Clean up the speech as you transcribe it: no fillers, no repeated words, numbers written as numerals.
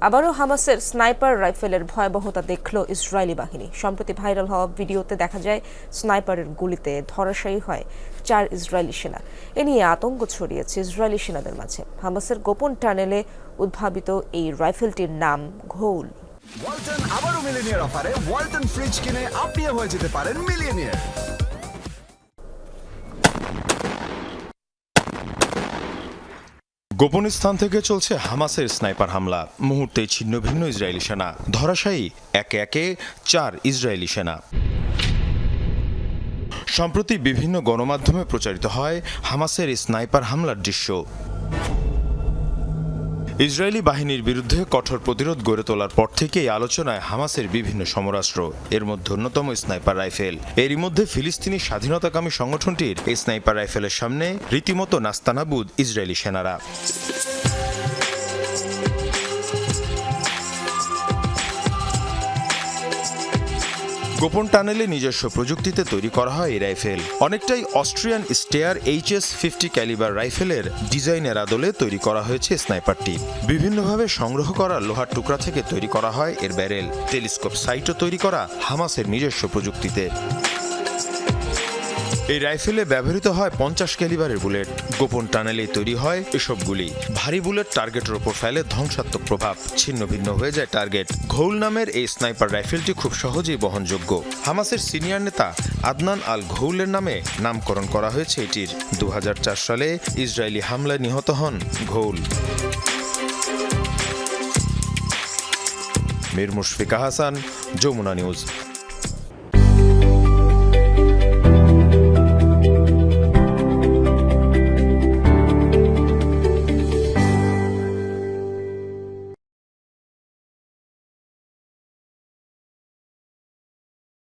আবারও হামাসের স্নাইপার রাইফেলের ভয়াবহতা দেখল ইসরায়েলি বাহিনী। সম্প্রতি ভাইরাল হওয়া ভিডিওতে দেখা যায় স্নাইপারের গুলিতে ধরাশায়ী হয় 4 ইসরায়েলি সেনা। এ নিয়ে আতঙ্ক ছড়িয়েছে ইসরায়েলি সেনাদের মাঝে। হামাসের গোপন টানেলে উদ্ভাবিত এই রাইফেলটির নাম ঘোল। ওয়ালটন আবারও মিলিনিয়ার অফারে ওয়ালটন ফ্রিজ কিনে আপনিও হয়ে যেতে পারেন মিলিয়নিয়ার। গোপন স্থান থেকে চলছে হামাসের স্নাইপার হামলা। মুহূর্তেই ছিন্ন ভিন্ন ইসরায়েলি সেনা, ধরাশায়ী একে একে 4 ইসরায়েলি সেনা। সম্প্রতি বিভিন্ন গণমাধ্যমে প্রচারিত হয় হামাসের স্নাইপার হামলার দৃশ্য। ইসরায়েলি বাহিনীর বিরুদ্ধে কঠোর প্রতিরোধ গড়ে তোলার পর থেকেই আলোচনায় হামাসের বিভিন্ন সমরাস্ত্র, এর মধ্যে অন্যতম স্নাইপার রাইফেল। এরই মধ্যে ফিলিস্তিনি স্বাধীনতাকামী সংগঠনটির এই স্নাইপার রাইফেলের সামনে রীতিমতো নাস্তানাবুদ ইসরায়েলি সেনারা। গোপন টানেলে নিজস্ব প্রযুক্তিতে তৈরি করা হয় এই রাইফেল। অনেকটাই অস্ট্রিয়ান স্টেয়ার HS-50 ক্যালিবার রাইফেলের ডিজাইনের আদলে তৈরি করা হয়েছে স্নাইপারটি। বিভিন্নভাবে সংগ্রহ করা লোহার টুকরা থেকে তৈরি করা হয় এর ব্যারেল। টেলিস্কোপ সাইটও তৈরি করা হামাসের নিজস্ব প্রযুক্তিতে। এই রাইফেলে ব্যবহৃত হয় 50 ক্যালিবারের বুলেট। গোপন টানেলেই তৈরি হয় এসব গুলি। ভারী বুলেট টার্গেটের ওপর ফেলে ধ্বংসাত্মক প্রভাব, ছিন্ন ভিন্ন হয়ে যায় টার্গেট। ঘোল নামের এই স্নাইপার রাইফেলটি খুব সহজেই বহনযোগ্য। হামাসের সিনিয়র নেতা আদনান আল ঘৌলের নামে নামকরণ করা হয়েছে এটির। 2004 সালে ইসরায়েলি হামলায় নিহত হন ঘৌল। মীর মুশফিকা হাসান, যমুনা নিউজ।